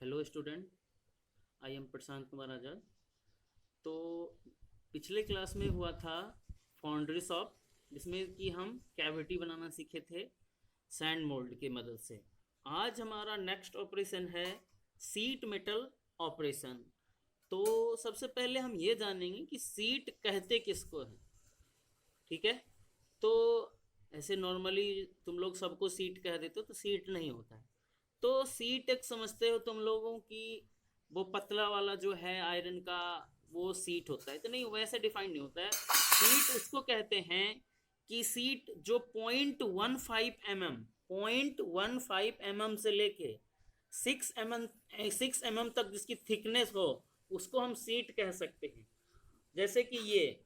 Hello student, I am Prashant Kumar Azad. तो पिछले class में हुआ था फाउंड्री शॉप, जिसमें कि हम कैविटी बनाना सीखे थे सैंड मोल्ड की मदद से। आज हमारा नेक्स्ट ऑपरेशन है सीट मेटल ऑपरेशन। तो सबसे पहले हम ये जानेंगे कि सीट कहते किसको हैं। ठीक है, तो ऐसे नॉर्मली तुम लोग सबको सीट कह देते हो, तो सीट नहीं होता है। तो सीट एक समझते हो तुम लोगों की, वो पतला वाला जो है आयरन का, वो सीट होता है। तो नहीं, वैसे डिफाइन नहीं होता है। सीट उसको कहते हैं कि सीट जो 0.15 mm से लेके 6 mm तक जिसकी थिकनेस हो, उसको हम सीट कह सकते हैं। जैसे कि ये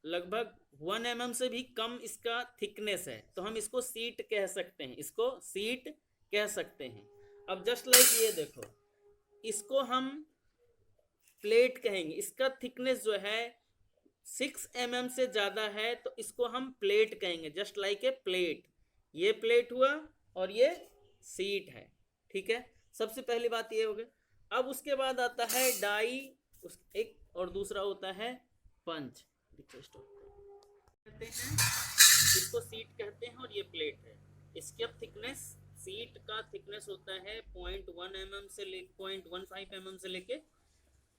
लगभग 1 mm से भी कम इसका थिकनेस है, तो हम इसको सीट कह सकते हैं, इसको सीट कह सकते हैं। अब जस्ट लाइक ये देखो, इसको हम प्लेट कहेंगे। इसका थिकनेस जो है 6 mm से ज़्यादा है, तो इसको हम प्लेट कहेंगे, जस्ट लाइक ए प्लेट। ये प्लेट हुआ और ये सीट है। ठीक है, सबसे पहली बात ये हो गई। अब उसके बाद आता है डाई, उस एक और दूसरा होता है पंच। कहते हैं, इसको सीट कहते हैं और ये प्लेट है। इसकी अब थिकनेस, सीट का थिकनेस होता है 0.1 mm से ले 0.15 mm से लेके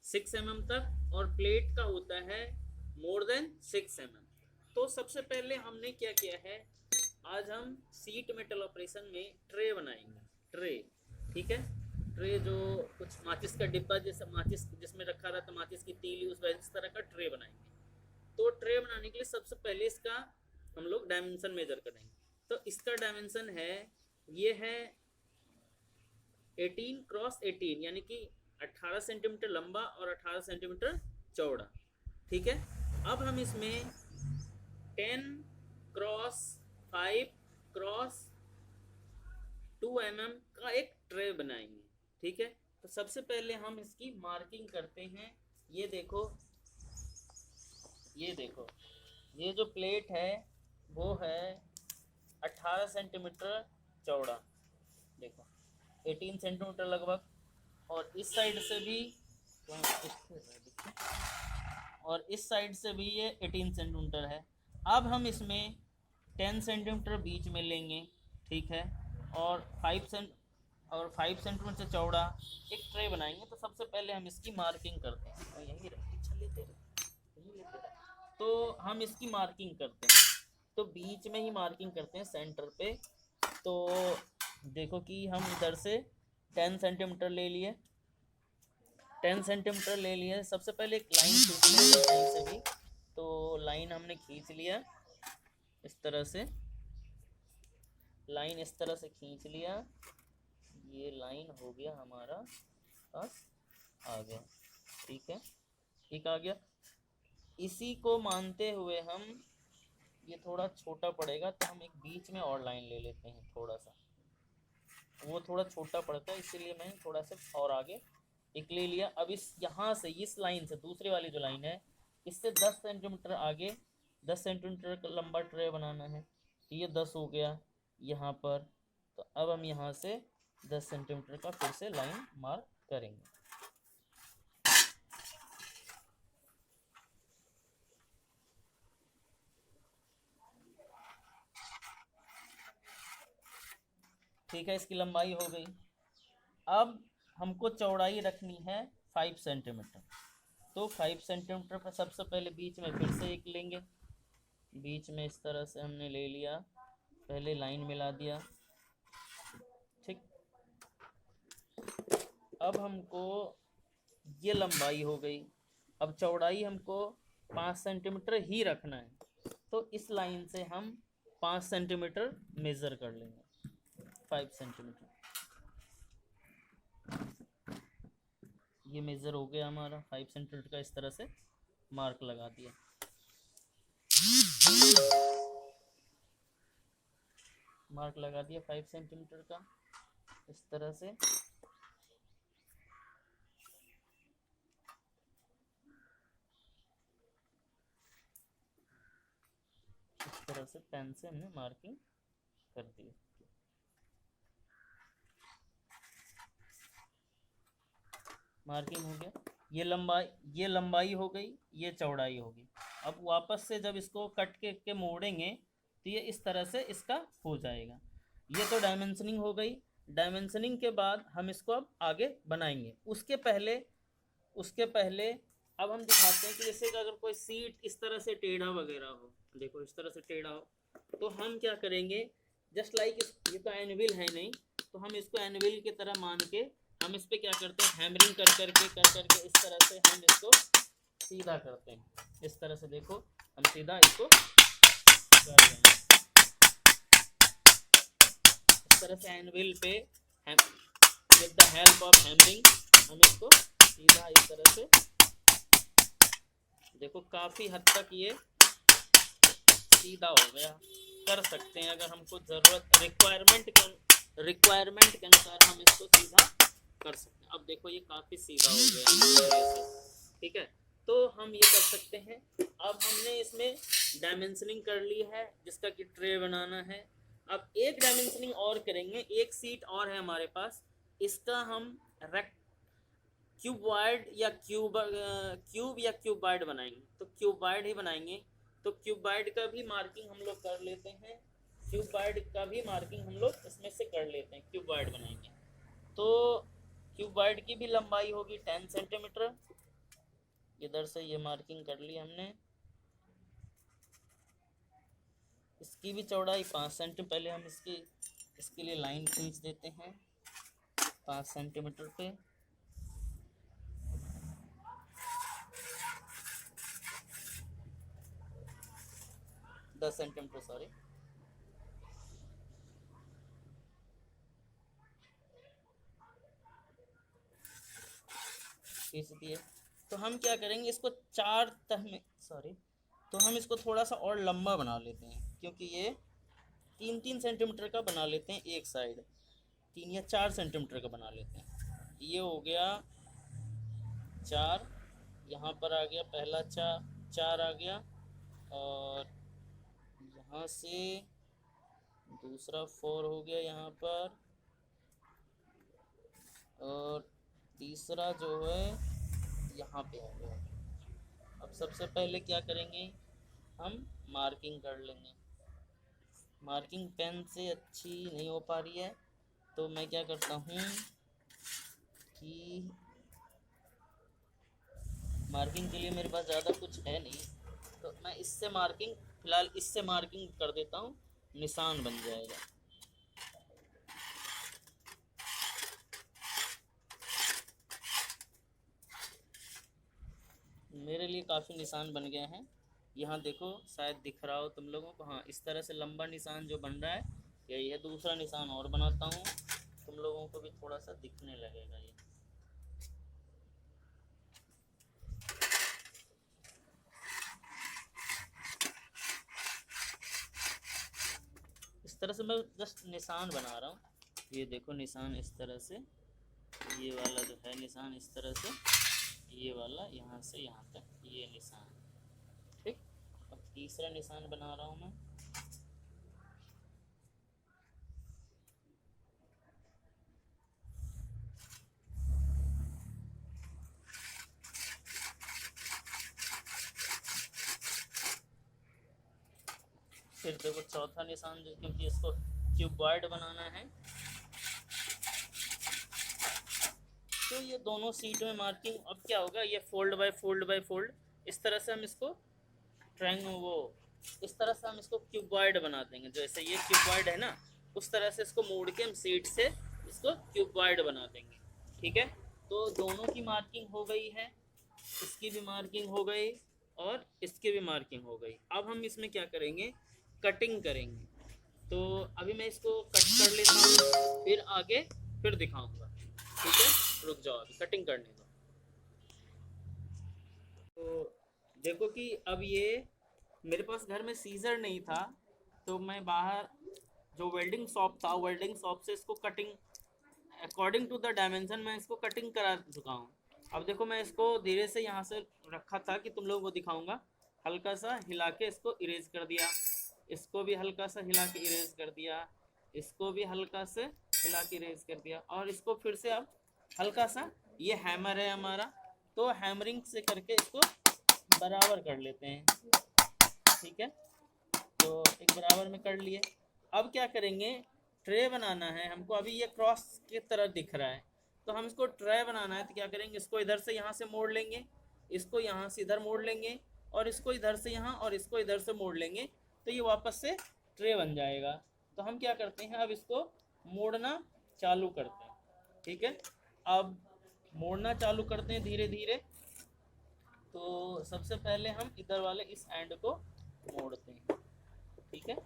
6 mm तक, और प्लेट का होता है मोर देन 6 mm। तो सबसे पहले हमने क्या किया है, आज हम सीट मेटल ऑपरेशन में ट्रे बनाएंगे। ट्रे, ठीक है, ट्रे जो कुछ माचिस का डिब्बा जैसा, माचिस जिसमें रखा रहता माचिस की तीली, उस इस तरह का ट्रे बनाएंगे। तो ट्रे बनाने के लिए सबसे पहले इसका हम लोग डायमेंशन मेजर करेंगे। तो इसका डायमेंशन है, ये है 18x18, यानी कि 18 सेंटीमीटर लंबा और 18 सेंटीमीटर चौड़ा। ठीक है, अब हम इसमें 10x5x2 mm का एक ट्रे बनाएंगे। ठीक है, तो सबसे पहले हम इसकी मार्किंग करते हैं। ये देखो, ये देखो, ये जो प्लेट है वो है 18 सेंटीमीटर चौड़ा, देखो 18 सेंटीमीटर लगभग, और इस साइड से भी, और इस साइड से भी ये 18 सेंटीमीटर है। अब हम इसमें 10 सेंटीमीटर बीच में लेंगे। ठीक है, और 5 सेंटीमीटर से चौड़ा एक ट्रे बनाएंगे। तो सबसे पहले हम इसकी मार्किंग करते हैं, तो यही पीछे लेते रहे, तो हम इसकी मार्किंग करते हैं। तो बीच में ही मार्किंग करते हैं, सेंटर पे। तो देखो कि हम इधर से 10 सेंटीमीटर ले लिए, 10 सेंटीमीटर ले लिए। सबसे पहले एक लाइन खींच ली कहीं से भी, तो लाइन हमने खींच लिया इस तरह से, लाइन इस तरह से खींच लिया। ये लाइन हो गया हमारा पास, आ गया। ठीक है, ठीक आ गया। इसी को मानते हुए हम, ये थोड़ा छोटा पड़ेगा तो हम एक बीच में और लाइन ले लेते हैं, थोड़ा सा, वो थोड़ा छोटा पड़ता है, इसीलिए मैंने थोड़ा सा और आगे एक ले लिया। अब इस यहाँ से, इस लाइन से, दूसरी वाली जो लाइन है, इससे 10 सेंटीमीटर आगे, 10 सेंटीमीटर का लंबा ट्रे बनाना है। तो ये 10 हो गया यहाँ पर। तो अब हम यहाँ से 10 सेंटीमीटर का फिर से लाइन मार्क करेंगे। ठीक है, इसकी लंबाई हो गई। अब हमको चौड़ाई रखनी है 5 सेंटीमीटर। तो 5 सेंटीमीटर पर सबसे पहले बीच में फिर से एक लेंगे, बीच में इस तरह से हमने ले लिया, पहले लाइन मिला दिया। ठीक, अब हमको ये लंबाई हो गई। अब चौड़ाई हमको 5 सेंटीमीटर ही रखना है, तो इस लाइन से हम 5 सेंटीमीटर मेज़र कर लेंगे, 5 सेंटीमीटर। ये मेज़र हो गया हमारा 5 सेंटीमीटर का, इस तरह से मार्क लगा दिया। मार्क लगा दिया 5 सेंटीमीटर का, इस तरह से। इस तरह से पेन से हमने मार्किंग कर दी। मार्किंग हो गया, ये लंबाई हो गई, ये चौड़ाई होगी। अब वापस से जब इसको कट के मोड़ेंगे तो ये इस तरह से इसका हो जाएगा। ये तो डायमेंशनिंग हो गई। डायमेंशनिंग के बाद हम इसको अब आगे बनाएंगे। उसके पहले अब हम दिखाते हैं कि जैसे कि अगर कोई सीट इस तरह से टेढ़ा वगैरह हो, देखो इस तरह से टेढ़ा हो, तो हम क्या करेंगे, जस्ट लाइक ये तो एनविल है नहीं, तो हम इसको एनविल की तरह मान के हम इस पर क्या करते हैं, हैमरिंग कर करके इस तरह से हम इसको सीधा करते हैं। इस तरह से देखो हम सीधा इसको कर रहे हैं। इस तरह से एनविल पे with the help of hammering हम इसको सीधा इस तरह से, देखो काफ़ी हद तक ये सीधा हो गया। कर सकते हैं अगर हमको ज़रूरत रिक्वायरमेंट के अनुसार हम इसको सीधा कर सकते हैं। अब देखो ये काफ़ी सीधा हो गया, ठीक है। तो हम ये कर सकते हैं। अब हमने इसमें डायमेंशनिंग कर ली है जिसका कि ट्रे बनाना है। अब एक डायमेंशनिंग और करेंगे, एक सीट और है हमारे पास, इसका हम क्यूबॉइड या क्यूब या क्यूबॉइड बनाएंगे। तो क्यूबॉइड ही बनाएंगे। तो क्यूबॉइड का भी मार्किंग हम लोग कर लेते हैं। क्यूबॉइड का भी मार्किंग हम लोग इसमें से कर लेते हैं। क्यूबॉइड बनाएंगे तो क्यूबॉइड की भी लंबाई होगी 10 सेंटीमीटर। इधर से ये मार्किंग कर ली हमने। इसकी भी चौड़ाई 5 सेंटीमीटर। पहले हम इसके लिए लाइन खींच देते हैं 5 सेंटीमीटर पे। दस सेंटीमीटर सॉरी। खींच दिए। तो हम क्या करेंगे, इसको 4 तह में तो हम इसको थोड़ा सा और लंबा बना लेते हैं, क्योंकि ये 3-3 सेंटीमीटर का बना लेते हैं एक साइड, 3 या 4 सेंटीमीटर का बना लेते हैं। ये हो गया 4, यहाँ पर आ गया पहला 4 आ गया, और यहाँ से दूसरा 4 हो गया यहाँ पर, और तीसरा जो है यहाँ पे आ गया। अब सबसे पहले क्या करेंगे, हम मार्किंग कर लेंगे। मार्किंग पेन से अच्छी नहीं हो पा रही है, तो मैं क्या करता हूँ कि मार्किंग के लिए मेरे पास ज़्यादा कुछ है नहीं, तो मैं इससे मार्किंग, फिलहाल इससे मार्किंग कर देता हूँ, निशान बन जाएगा। मेरे लिए काफ़ी निशान बन गए हैं। यहाँ देखो शायद दिख रहा हो तुम लोगों को, हाँ इस तरह से लंबा निशान जो बन रहा है यही है। दूसरा निशान और बनाता हूँ, तुम लोगों को भी थोड़ा सा दिखने लगेगा ये। इस तरह से मैं जस्ट निशान बना रहा हूँ। ये देखो निशान इस तरह से, ये वाला जो है निशान इस तरह से, ये वाला यहाँ से यहाँ तक ये निशान, ठीक। अब तीसरा निशान बना रहा हूँ मैं। फिर देखो चौथा निशान, जो क्योंकि इसको क्यूबॉइड बनाना है, तो ये दोनों सीट में मार्किंग। अब क्या होगा, ये फोल्ड बाय फोल्ड इस तरह से हम इसको इस तरह से हम इसको क्यूबॉइड बना देंगे। जैसे ये क्यूबॉइड है ना, उस तरह से इसको मोड़ के हम सीट से इसको क्यूबॉइड बना देंगे, ठीक है। तो दोनों की मार्किंग हो गई है, इसकी भी मार्किंग हो गई और इसकी भी मार्किंग हो गई। अब हम इसमें क्या करेंगे, कटिंग करेंगे। तो अभी मैं इसको कट कर लेता हूँ, फिर आगे फिर दिखाऊंगा, ठीक है। रुक जाओ, अभी कटिंग करने दो। तो देखो कि अब ये मेरे पास घर में सीजर नहीं था, तो मैं बाहर जो वेल्डिंग शॉप था, वेल्डिंग शॉप से इसको cutting according to the dimension मैं इसको कटिंग करा चुका हूँ। अब देखो मैं इसको धीरे से यहाँ से रखा था कि तुम लोगों को दिखाऊंगा, हल्का सा हिला के इसको इरेज कर दिया, इसको भी हल्का सा हिला के इरेज कर दिया, इसको भी हल्का से हिला के इरेज कर दिया, और इसको फिर से अब हल्का सा ये हैमर है हमारा, तो हैमरिंग से करके इसको बराबर कर लेते हैं। ठीक है, तो एक बराबर में कर लिए। अब क्या करेंगे, ट्रे बनाना है हमको। अभी ये क्रॉस की तरह दिख रहा है, तो हम इसको ट्रे बनाना है, तो क्या करेंगे, इसको इधर से यहाँ से मोड़ लेंगे, इसको यहाँ से इधर मोड़ लेंगे, और इसको इधर से यहाँ और इसको इधर से मोड़ लेंगे, तो ये वापस से ट्रे बन जाएगा। तो हम क्या करते हैं, अब इसको मोड़ना चालू करते हैं। ठीक है, अब मोड़ना चालू करते हैं धीरे धीरे। तो सबसे पहले हम इधर वाले इस एंड को मोड़ते हैं। ठीक है,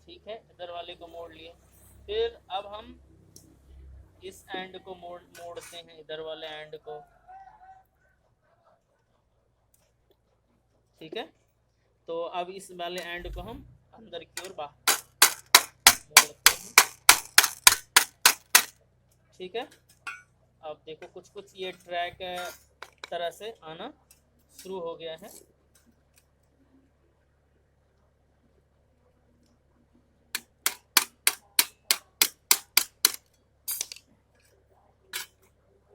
ठीक है, इधर वाले को मोड़ लिए। फिर अब हम इस एंड को मोड़ते हैं, इधर वाले एंड को। ठीक है, तो अब इस वाले एंड को हम अंदर की ओर बाहर मोड़ते हैं। ठीक है, अब देखो कुछ कुछ ये ट्रैक तरह से आना शुरू हो गया है।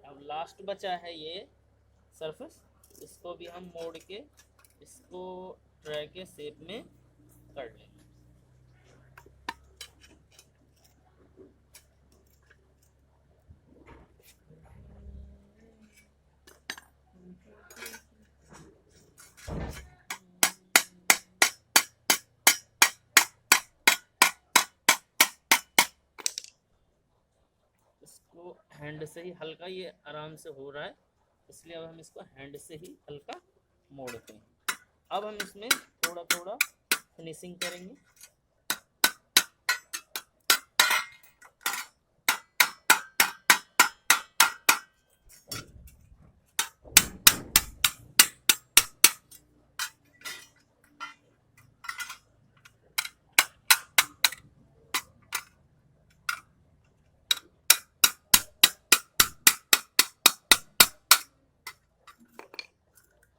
अब लास्ट बचा है ये सरफेस, इसको भी हम मोड़ के इसको ट्रैक के शेप में कर लेंगे। इसको हैंड से ही हल्का, ये आराम से हो रहा है, इसलिए अब हम इसको हैंड से ही हल्का मोड़ते हैं। अब हम इसमें थोड़ा थोड़ा फिनिशिंग करेंगे।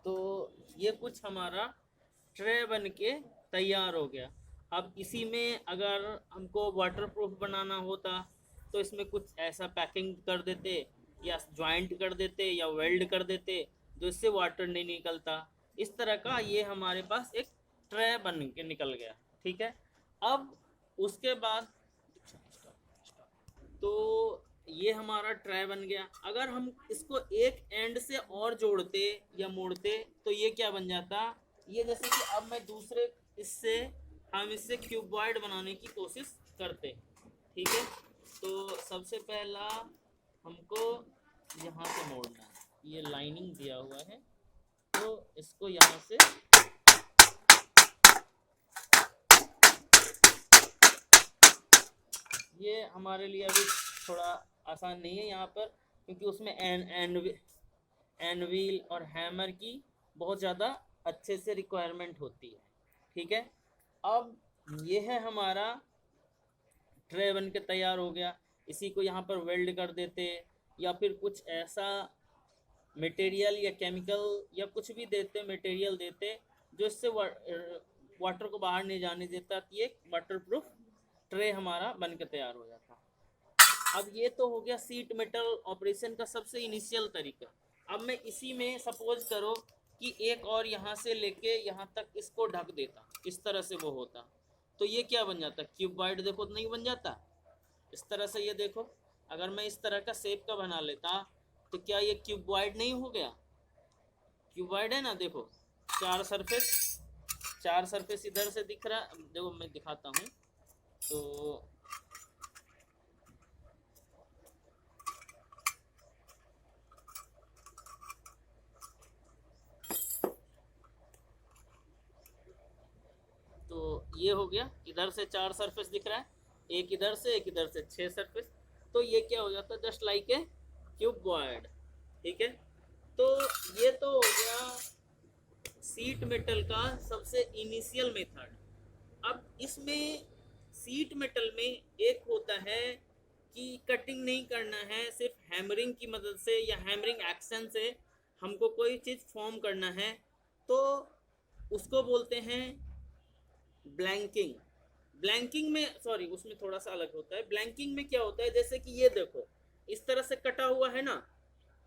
तो ये कुछ हमारा ट्रे बन के तैयार हो गया। अब इसी में अगर हमको वाटरप्रूफ बनाना होता तो इसमें कुछ ऐसा पैकिंग कर देते, या जॉइंट कर देते, या वेल्ड कर देते, जो इससे वाटर नहीं निकलता। इस तरह का ये हमारे पास एक ट्रे बन के निकल गया। ठीक है, अब उसके बाद तो ये हमारा ट्रे बन गया। अगर हम इसको एक एंड से और जोड़ते या मोड़ते तो ये क्या बन जाता, ये जैसे कि अब मैं दूसरे इससे हम इससे क्यूबॉइड बनाने की कोशिश करते। ठीक है, तो सबसे पहला हमको यहाँ से मोड़ना है, ये लाइनिंग दिया हुआ है, तो इसको यहाँ से ये हमारे लिए अभी थोड़ा आसान नहीं है यहाँ पर, क्योंकि उसमें एनवील और हैमर की बहुत ज़्यादा अच्छे से रिक्वायरमेंट होती है। ठीक है, अब ये है हमारा ट्रे बन के तैयार हो गया। इसी को यहाँ पर वेल्ड कर देते, या फिर कुछ ऐसा मटेरियल या केमिकल या कुछ भी देते, मटेरियल देते जो इससे वाटर को बाहर नहीं जाने देता, तो ये वाटरप्रूफ ट्रे हमारा बन के तैयार हो जाता। अब ये तो हो गया सीट मेटल ऑपरेशन का सबसे इनिशियल तरीका। अब मैं इसी में सपोज करो कि एक और यहाँ से लेके यहाँ तक इसको ढक देता, इस तरह से वो होता, तो ये क्या बन जाता, क्यूबॉइड। देखो नहीं बन जाता इस तरह से, ये देखो अगर मैं इस तरह का शेप का बना लेता तो क्या ये क्यूबॉइड नहीं हो गया, क्यूबॉइड है ना। देखो चार सरफेस इधर से दिख रहा, देखो मैं दिखाता हूँ। तो ये हो गया, इधर से चार सरफेस दिख रहा है, एक इधर से, एक इधर से, 6 सरफेस। तो ये क्या हो जाता है, जस्ट लाइक ए क्यूबॉइड। ठीक है, तो ये तो हो गया सीट मेटल का सबसे इनिशियल मेथड। अब इसमें सीट मेटल में एक होता है कि कटिंग नहीं करना है, सिर्फ हैमरिंग की मदद से या हैमरिंग एक्शन से हमको कोई चीज़ फॉर्म करना है, तो उसको बोलते हैं ब्लैंकिंग। ब्लैंकिंग में सॉरी उसमें थोड़ा सा अलग होता है। ब्लैंकिंग में क्या होता है, जैसे कि ये देखो इस तरह से कटा हुआ है ना,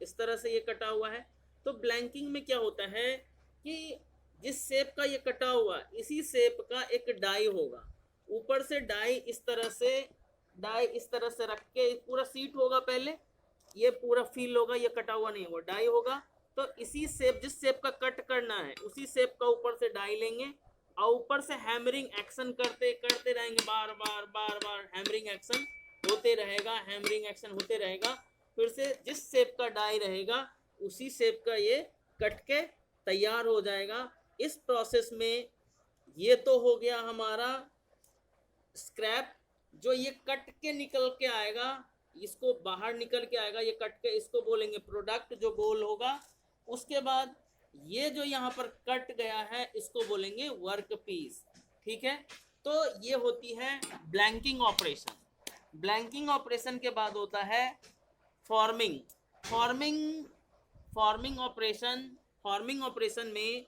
इस तरह से ये कटा हुआ है। तो ब्लैंकिंग में क्या होता है कि जिस शेप का ये कटा हुआ इसी शेप का एक डाई होगा, ऊपर से डाई इस तरह से, डाई इस तरह से रख के पूरा सीट होगा, पहले ये पूरा फील होगा, ये कटा हुआ नहीं होगा, डाई होगा। तो इसी शेप, जिस शेप का कट करना है उसी शेप का ऊपर से डाई लेंगे और ऊपर से हैमरिंग एक्शन करते करते रहेंगे, बार बार बार बार हैमरिंग एक्शन होते रहेगा, हैमरिंग एक्शन होते रहेगा। फिर से जिस शेप का डाई रहेगा उसी शेप का ये कट के तैयार हो जाएगा। इस प्रोसेस में ये तो हो गया हमारा स्क्रैप, जो ये कट के निकल के आएगा, इसको बाहर निकल के आएगा, ये कट के, इसको बोलेंगे प्रोडक्ट, जो गोल होगा। उसके बाद ये जो यहाँ पर कट गया है इसको बोलेंगे वर्क पीस। ठीक है, तो ये होती है ब्लैंकिंग ऑपरेशन। ब्लैंकिंग ऑपरेशन के बाद होता है forming. Forming operation, forming operation में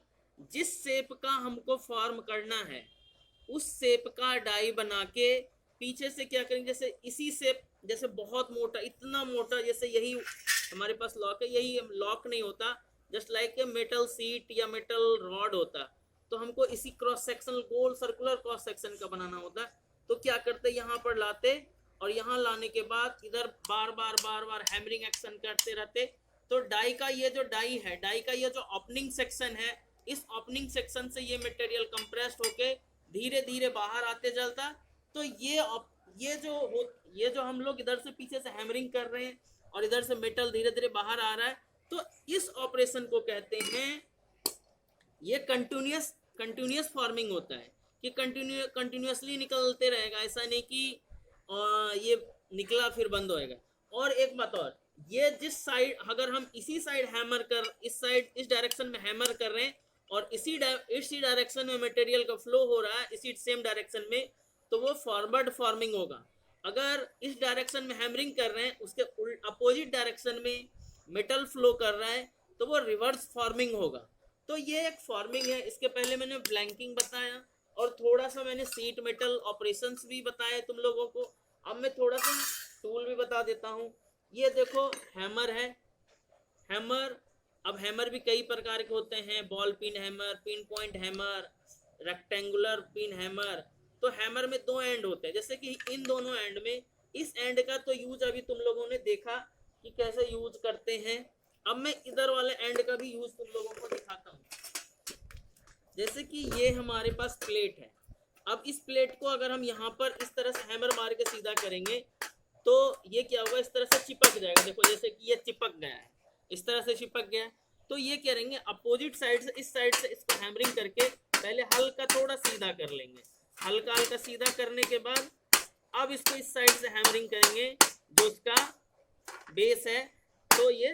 जिस शेप का हमको फॉर्म करना है उस शेप का डाई बना के पीछे से क्या करेंगे, जैसे इसी शेप, जैसे बहुत मोटा, इतना मोटा, जैसे यही हमारे पास लॉक है, यही लॉक नहीं होता, just like a metal seat या मेटल रॉड होता, तो हमको इसी क्रॉस सेक्शन, गोल सर्कुलर क्रॉस सेक्शन का बनाना होता। तो क्या करते, यहाँ पर लाते और यहाँ लाने के बाद इधर बार बार बार बार हैमरिंग एक्शन करते रहते। तो डाई का ये जो डाई है, डाई का ये जो ओपनिंग सेक्शन है, इस ओपनिंग सेक्शन से ये मटेरियल कंप्रेस्ड होके धीरे धीरे बाहर आते चलता। तो ये जो हम लोग इधर से पीछे से हैमरिंग कर रहे हैं और इधर से मेटल धीरे धीरे बाहर आ रहा है, तो इस ऑपरेशन को कहते हैं, ये कंटिन्यूअस फॉर्मिंग होता है कि कंटिन्यूअसली निकलते रहेगा, ऐसा नहीं कि ये निकला फिर बंद होएगा। और एक बात और, ये जिस साइड, अगर हम इसी साइड हैमर कर, इस साइड इस डायरेक्शन में हैमर कर रहे हैं और इसी डायरेक्शन में मटेरियल का फ्लो हो रहा है, इसी सेम डायरेक्शन में, तो वो फॉरवर्ड फॉर्मिंग होगा। अगर इस डायरेक्शन में हैमरिंग कर रहे हैं, उसके अपोजिट डायरेक्शन में मेटल फ्लो कर रहा है, तो वो रिवर्स फॉर्मिंग होगा। तो ये एक फॉर्मिंग है। इसके पहले मैंने ब्लैंकिंग बताया और थोड़ा सा मैंने सीट मेटल ऑपरेशंस भी बताए तुम लोगों को। अब मैं थोड़ा सा टूल भी बता देता हूँ। ये देखो हैमर है, हैमर, अब हैमर भी कई प्रकार के होते हैं, ball pin hammer, pin point hammer, rectangular pin hammer. तो हैमर में दो एंड होते हैं, जैसे कि इन दोनों एंड में, इस एंड का तो यूज अभी तुम लोगों ने देखा कि कैसे यूज करते हैं। अब मैं इधर वाले एंड का भी यूज तुम लोगों को दिखाता हूँ। जैसे कि ये हमारे पास प्लेट है, अब इस प्लेट को अगर हम यहाँ पर इस तरह से हैमर मार के सीधा करेंगे तो ये क्या होगा, इस तरह से चिपक जाएगा। देखो जैसे कि ये चिपक गया है, इस तरह से चिपक गया। तो ये क्या करेंगे, अपोजिट साइड से, इस साइड से इसको हैमरिंग करके पहले हल्का थोड़ा सीधा कर लेंगे। हल्का हल्का सीधा करने के बाद अब इसको इस साइड से हैमरिंग करेंगे, जो इसका बेस है, तो ये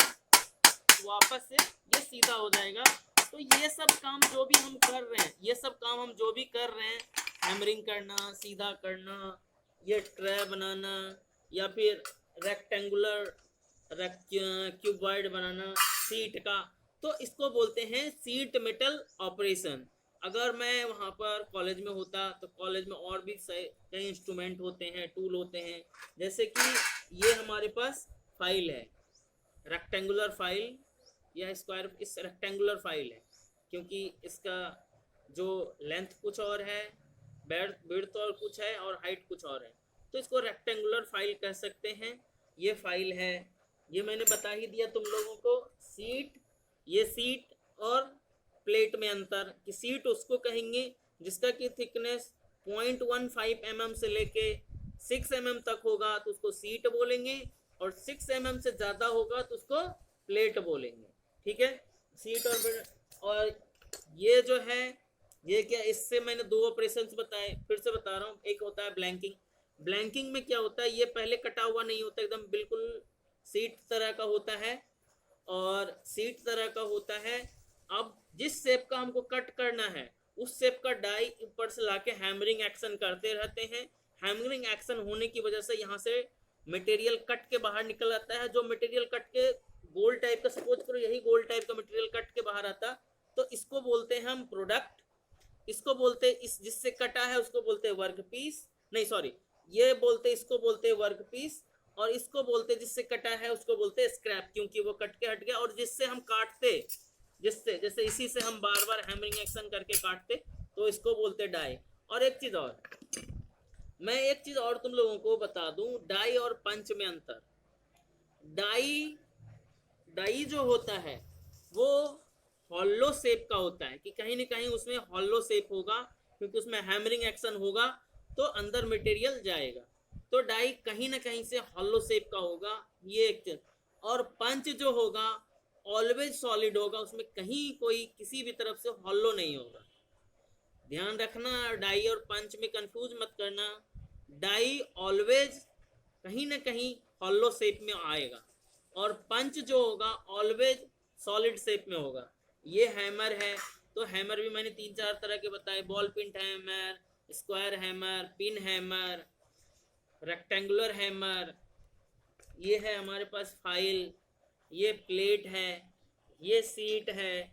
वापस से ये सीधा हो जाएगा। तो ये सब काम जो भी हम कर रहे हैं, ये सब काम हम जो भी कर रहे हैं, हैमरिंग करना, सीधा करना, ये ट्रे बनाना, या फिर रेक्टेंगुलर क्यूबॉइड बनाना सीट का, तो इसको बोलते हैं सीट मेटल ऑपरेशन। अगर मैं वहाँ पर कॉलेज में होता तो कॉलेज में और भी कई इंस्ट्रूमेंट होते हैं, टूल होते हैं, जैसे कि ये हमारे पास फाइल है, रेक्टेंगुलर फाइल या स्क्वायर, इस रेक्टेंगुलर फाइल है क्योंकि इसका जो लेंथ कुछ और है, विड्थ और कुछ है और हाइट कुछ और है, तो इसको रेक्टेंगुलर फाइल कह सकते हैं। ये फाइल है, ये मैंने बता ही दिया तुम लोगों को। सीट, ये सीट और प्लेट में अंतर, कि सीट उसको कहेंगे जिसका कि थिकनेस 0.15 mm से लेके 6 mm तक होगा तो उसको सीट बोलेंगे, और 6 mm से ज़्यादा होगा तो उसको प्लेट बोलेंगे। ठीक है, सीट और ये जो है, ये क्या, इससे मैंने दो ऑपरेशंस बताए, फिर से बता रहा हूँ। एक होता है ब्लैंकिंग। ब्लैंकिंग में क्या होता है, ये पहले कटा हुआ नहीं होता, एकदम बिल्कुल सीट तरह का होता है, और सीट तरह का होता है। अब जिस शेप का हमको कट करना है उस शेप का डाई ऊपर से लाके हैमरिंग एक्शन करते रहते हैं। हैमरिंग एक्शन होने की वजह से यहाँ से मटेरियल कट के बाहर निकल आता है। जो मटेरियल कट के गोल टाइप का, सपोज करो यही गोल टाइप का मटेरियल कट के बाहर आता, तो इसको बोलते हैं हम प्रोडक्ट। इसको बोलते, इस जिससे कटा है उसको बोलते हैं वर्क पीस, नहीं सॉरी, ये बोलते, इसको बोलते हैं वर्क पीस, और इसको बोलते जिससे कटा है उसको बोलते हैं स्क्रैप, क्योंकि वो कट के हट गया। और जिससे हम काटते, जिससे जैसे इसी से हम बार बार हैमरिंग एक्शन करके काटते, तो इसको बोलते डाई। और एक चीज और, मैं एक चीज और तुम लोगों को बता दूं, डाई और पंच में अंतर। डाई, डाई जो होता है वो हॉलो शेप का होता है, कि कहीं ना कहीं उसमें हॉलो शेप होगा, क्योंकि उसमें हैमरिंग एक्शन होगा तो अंदर मटेरियल जाएगा, तो डाई कहीं ना कहीं से हॉलो शेप का होगा, ये एक चीज। और पंच जो होगा ऑलवेज सॉलिड होगा, उसमें कहीं कोई किसी भी तरफ से हॉलो नहीं होगा। ध्यान रखना, डाई और पंच में कंफ्यूज मत करना। डाई ऑलवेज कहीं ना कहीं हॉलो शेप में आएगा, और पंच जो होगा ऑलवेज सॉलिड शेप में होगा। ये हैमर है, तो हैमर भी मैंने 3-4 तरह के बताए, ball pin hammer, square hammer, pin hammer, rectangular hammer, ये है हमारे पास फाइल, ये प्लेट है, ये सीट है।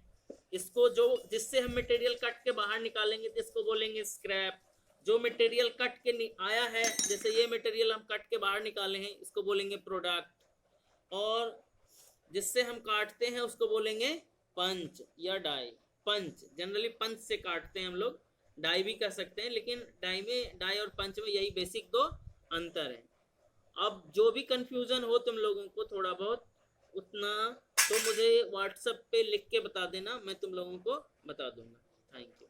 इसको जो, जिससे हम मटेरियल कट के बाहर निकालेंगे तो इसको बोलेंगे स्क्रैप। जो मटेरियल कट के आया है, जैसे ये मटेरियल हम कट के बाहर निकाले हैं, इसको बोलेंगे प्रोडक्ट। और जिससे हम काटते हैं उसको बोलेंगे पंच या डाई। पंच जनरली पंच से काटते हैं हम लोग, डाई भी कर सकते हैं, लेकिन डाई में, डाई और पंच में यही बेसिक दो अंतर है। अब जो भी कंफ्यूजन हो तुम लोगों को थोड़ा बहुत उतना, तो मुझे व्हाट्सएप पे लिख के बता देना, मैं तुम लोगों को बता दूंगा। Thank you.